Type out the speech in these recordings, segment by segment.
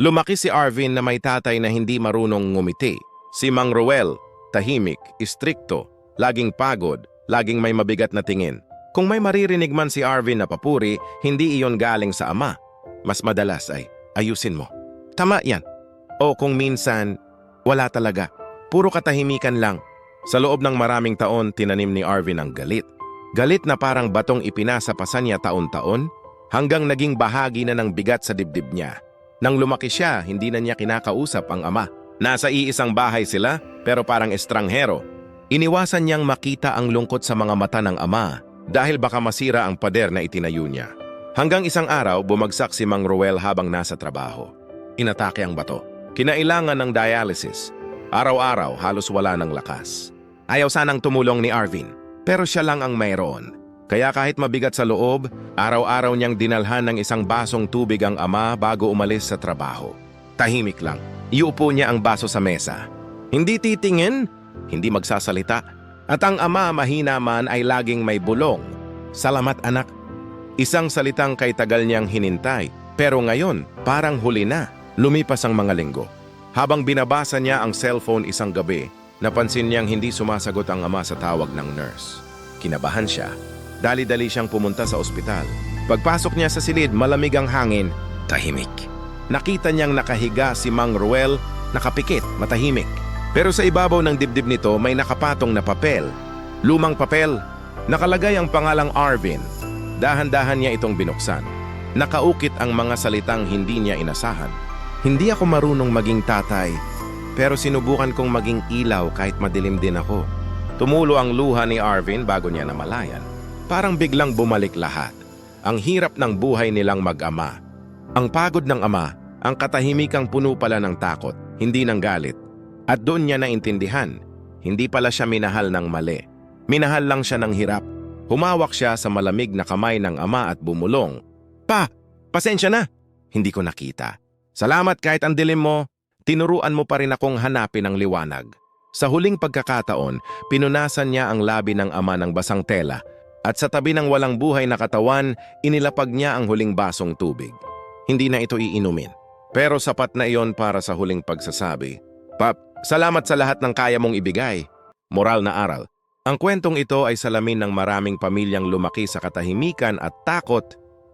Lumaki si Arvin na may tatay na hindi marunong ngumiti. Si Mang Ruel, tahimik, istrikto, laging pagod, laging may mabigat na tingin. Kung may maririnig man si Arvin na papuri, hindi iyon galing sa ama. Mas madalas ay, ayusin mo. Tama yan. O kung minsan, wala talaga. Puro katahimikan lang. Sa loob ng maraming taon, tinanim ni Arvin ang galit. Galit na parang batong ipinasa pa sa niya taon-taon, hanggang naging bahagi na ng bigat sa dibdib niya. Nang lumaki siya, hindi na niya kinakausap ang ama. Nasa iisang bahay sila, pero parang estranghero. Iniwasan niyang makita ang lungkot sa mga mata ng ama dahil baka masira ang pader na itinayo niya. Hanggang isang araw, bumagsak si Mang Ruel habang nasa trabaho. Inatake ang bato. Kinailangan ng dialysis. Araw-araw, halos wala ng lakas. Ayaw sanang tumulong ni Arvin, pero siya lang ang mayroon. Kaya kahit mabigat sa loob, araw-araw niyang dinalhan ng isang basong tubig ang ama bago umalis sa trabaho. Tahimik lang. Iupo niya ang baso sa mesa. Hindi titingin, hindi magsasalita. At ang ama mahina man ay laging may bulong. Salamat anak. Isang salitang kay tagal niyang hinintay. Pero ngayon, parang huli na. Lumipas ang mga linggo. Habang binabasa niya ang cellphone isang gabi, napansin niyang hindi sumasagot ang ama sa tawag ng nurse. Kinabahan siya. Dali-dali siyang pumunta sa ospital. Pagpasok niya sa silid, malamig ang hangin. Tahimik. Nakita niyang nakahiga si Mang Ruel, nakapikit, matahimik. Pero sa ibabaw ng dibdib nito may nakapatong na papel. Lumang papel. Nakalagay ang pangalang Arvin. Dahan-dahan niya itong binuksan. Nakaukit ang mga salitang hindi niya inasahan. Hindi ako marunong maging tatay, pero sinubukan kong maging ilaw kahit madilim din ako. Tumulo ang luha ni Arvin bago niya namalayan. Parang biglang bumalik lahat. Ang hirap ng buhay nilang mag-ama. Ang pagod ng ama, ang katahimikang puno pala ng takot, hindi ng galit. At doon niya naintindihan, hindi pala siya minahal ng mali. Minahal lang siya ng hirap. Humawak siya sa malamig na kamay ng ama at bumulong. Pa, pasensya na. Hindi ko nakita. Salamat kahit ang dilim mo, tinuruan mo pa rin akong hanapin ang liwanag. Sa huling pagkakataon, pinunasan niya ang labi ng ama ng basang tela at sa tabi ng walang buhay na katawan, inilapag niya ang huling basong tubig. Hindi na ito iinumin. Pero sapat na iyon para sa huling pagsasabi. Pap, salamat sa lahat ng kaya mong ibigay. Moral na aral. Ang kwentong ito ay salamin ng maraming pamilyang lumaki sa katahimikan at takot,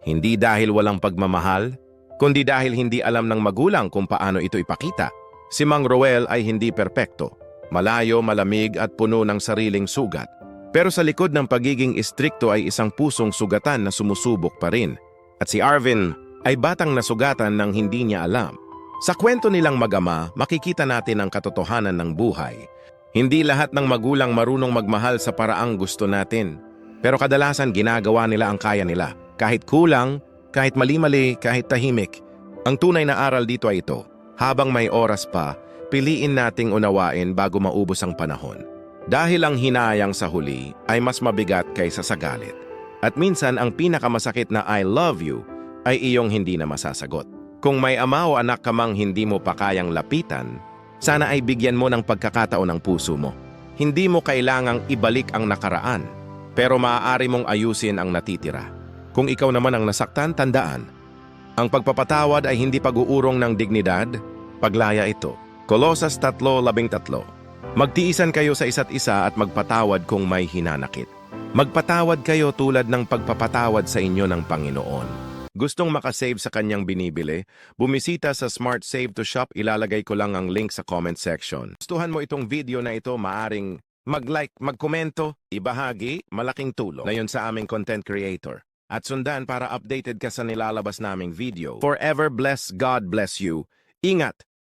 hindi dahil walang pagmamahal, kundi dahil hindi alam ng magulang kung paano ito ipakita. Si Mang Ruel ay hindi perpekto, malayo, malamig at puno ng sariling sugat. Pero sa likod ng pagiging istrikto ay isang pusong sugatan na sumusubok pa rin. At si Arvin ay batang nasugatan ng hindi niya alam. Sa kwento nilang mag-ama, makikita natin ang katotohanan ng buhay. Hindi lahat ng magulang marunong magmahal sa paraang gusto natin. Pero kadalasan ginagawa nila ang kaya nila. Kahit kulang, kahit mali-mali, kahit tahimik. Ang tunay na aral dito ay ito. Habang may oras pa, piliin nating unawain bago maubos ang panahon. Dahil ang hinayang sa huli ay mas mabigat kaysa sa galit. At minsan ang pinakamasakit na I love you ay iyong hindi na masasagot. Kung may ama o anak ka mang hindi mo pa kayang lapitan, sana ay bigyan mo ng pagkakataon ang puso mo. Hindi mo kailangang ibalik ang nakaraan, pero maaari mong ayusin ang natitira. Kung ikaw naman ang nasaktan, tandaan. Ang pagpapatawad ay hindi pag-uurong ng dignidad, paglaya ito. Kolosas 3:13. Magtiisan kayo sa isa't isa at magpatawad kung may hinanakit. Magpatawad kayo tulad ng pagpapatawad sa inyo ng Panginoon. Gustong makasave sa kanyang binibili? Bumisita sa Smart Save to Shop, ilalagay ko lang ang link sa comment section. Gustuhan mo itong video na ito, maaring mag-like, magkomento, ibahagi, malaking tulong na yun sa aming content creator. At sundan para updated ka sa nilalabas naming video. Forever bless, God bless you. Ingat!